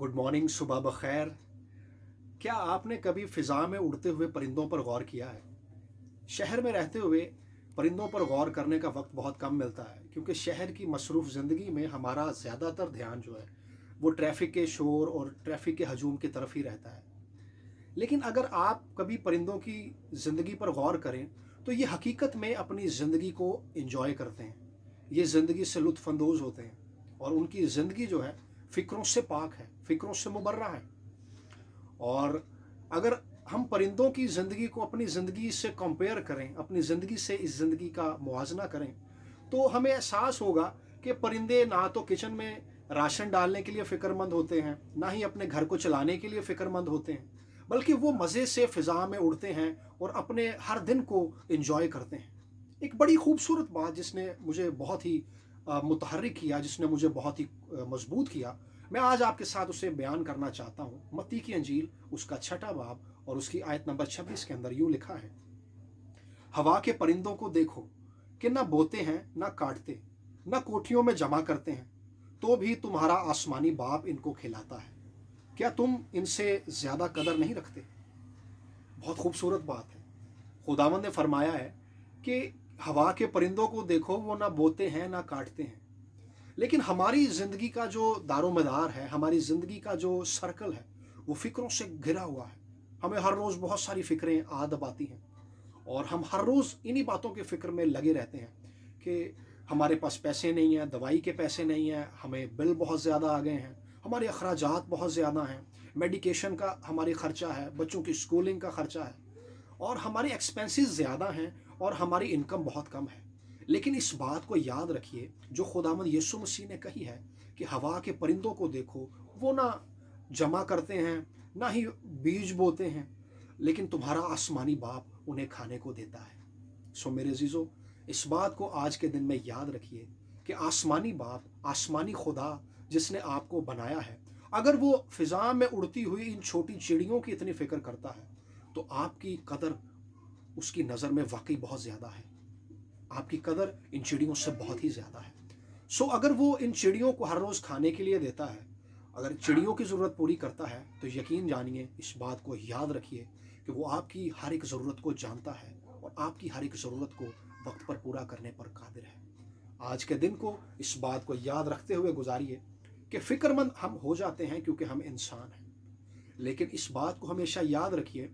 Good morning, सुबह बखैर। क्या आपने कभी फ़िज़ा में उड़ते हुए परिंदों पर गौर किया है? शहर में रहते हुए परिंदों पर गौर करने का वक्त बहुत कम मिलता है, क्योंकि शहर की मसरूफ़ ज़िंदगी में हमारा ज़्यादातर ध्यान जो है वो ट्रैफ़िक के शोर और ट्रैफ़िक के हजूम की तरफ ही रहता है। लेकिन अगर आप कभी परिंदों की ज़िंदगी पर गौर करें तो ये हकीकत में अपनी ज़िंदगी को एंजॉय करते हैं। ये ज़िंदगी से लुत्फ़अंदोज़ होते हैं और उनकी ज़िंदगी जो है फ़िक्रों से पाक है, फ़िक्रों से मुबर्रा है। और अगर हम परिंदों की ज़िंदगी को अपनी ज़िंदगी से कंपेयर करें, अपनी ज़िंदगी से इस ज़िंदगी का मुआवजना करें, तो हमें एहसास होगा कि परिंदे ना तो किचन में राशन डालने के लिए फ़िक्रमंद होते हैं, ना ही अपने घर को चलाने के लिए फ़िक्रमंद होते हैं, बल्कि वो मज़े से फ़िज़ा में उड़ते हैं और अपने हर दिन को एंजॉय करते हैं। एक बड़ी खूबसूरत बात जिसने मुझे बहुत ही मुतहर्रिक किया, जिसने मुझे बहुत ही मजबूत किया, मैं आज आपके साथ उसे बयान करना चाहता हूँ। मत्ती की अंजील उसका 6वां बाब और उसकी आयत नंबर 26 के अंदर यूँ लिखा है, हवा के परिंदों को देखो कि न बोते हैं, न काटते, न कोठियों में जमा करते हैं, तो भी तुम्हारा आसमानी बाप इनको खिलाता है। क्या तुम इनसे ज़्यादा कदर नहीं रखते? बहुत खूबसूरत बात है। खुदावंद ने फरमाया है कि हवा के परिंदों को देखो, वो ना बोते हैं ना काटते हैं, लेकिन हमारी ज़िंदगी का जो दारोमदार है, हमारी ज़िंदगी का जो सर्कल है, वो फ़िक्रों से घिरा हुआ है। हमें हर रोज़ बहुत सारी फ़िक्रें आ दबाती हैं और हम हर रोज़ इन्हीं बातों के फ़िक्र में लगे रहते हैं कि हमारे पास पैसे नहीं हैं, दवाई के पैसे नहीं हैं, हमें बिल बहुत ज़्यादा आ गए हैं, हमारे अखराजात बहुत ज़्यादा हैं, मेडिकेशन का हमारी ख़र्चा है, बच्चों की स्कूलिंग का ख़र्चा है और हमारे एक्सपेंसेस ज़्यादा हैं और हमारी इनकम बहुत कम है। लेकिन इस बात को याद रखिए जो खुदावंद यीशु मसीह ने कही है कि हवा के परिंदों को देखो, वो ना जमा करते हैं, ना ही बीज बोते हैं, लेकिन तुम्हारा आसमानी बाप उन्हें खाने को देता है। सो मेरे अजीज़ों, इस बात को आज के दिन में याद रखिए कि आसमानी बाप, आसमानी खुदा जिसने आपको बनाया है, अगर वो फ़िज़ा में उड़ती हुई इन छोटी चिड़ियों की इतनी फ़िक्र करता है, तो आपकी कदर उसकी नज़र में वाकई बहुत ज़्यादा है। आपकी कदर इन चिड़ियों से बहुत ही ज़्यादा है। सो अगर वो इन चिड़ियों को हर रोज़ खाने के लिए देता है, अगर चिड़ियों की ज़रूरत पूरी करता है, तो यकीन जानिए, इस बात को याद रखिए कि वो आपकी हर एक ज़रूरत को जानता है और आपकी हर एक ज़रूरत को वक्त पर पूरा करने पर कादिर है। आज के दिन को इस बात को याद रखते हुए गुजारिए कि फ़िक्रमंद हम हो जाते हैं क्योंकि हम इंसान हैं, लेकिन इस बात को हमेशा याद रखिए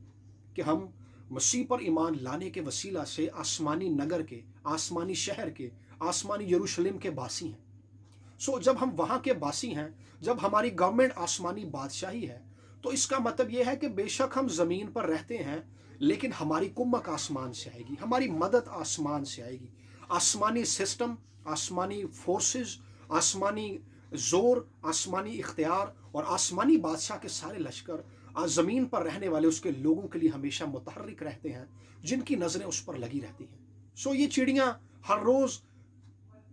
कि हम मसीह पर ईमान लाने के वसीला से आसमानी नगर के, आसमानी शहर के, आसमानी यरूशलेम के बासी हैं। सो जब हम वहाँ के बासी हैं, जब हमारी गवर्नमेंट आसमानी बादशाही है, तो इसका मतलब यह है कि बेशक हम ज़मीन पर रहते हैं, लेकिन हमारी कुम्मक आसमान से आएगी, हमारी मदद आसमान से आएगी। आसमानी सिस्टम, आसमानी फोर्सेस, आसमानी ज़ोर, आसमानी इख्तियार और आसमानी बादशाह के सारे लश्कर आज ज़मीन पर रहने वाले उसके लोगों के लिए हमेशा मुतहर्रिक रहते हैं, जिनकी नज़रें उस पर लगी रहती हैं। सो ये चिड़ियाँ हर रोज़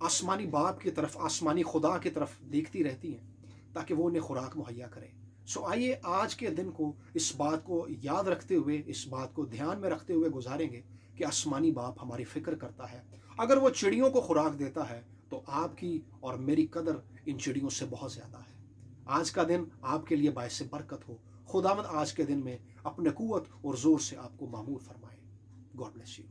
आसमानी बाप की तरफ, आसमानी खुदा की तरफ देखती रहती हैं ताकि वो उन्हें खुराक मुहैया करे। सो आइए आज के दिन को इस बात को याद रखते हुए, इस बात को ध्यान में रखते हुए गुजारेंगे कि आसमानी बाप हमारी फ़िक्र करता है। अगर वो चिड़ियों को खुराक देता है तो आपकी और मेरी कदर इन चिड़ियों से बहुत ज़्यादा है। आज का दिन आपके लिए बायस बरकत हो। खुदावंद आज के दिन में अपने कुव्वत और ज़ोर से आपको मामूर फरमाए। God bless you.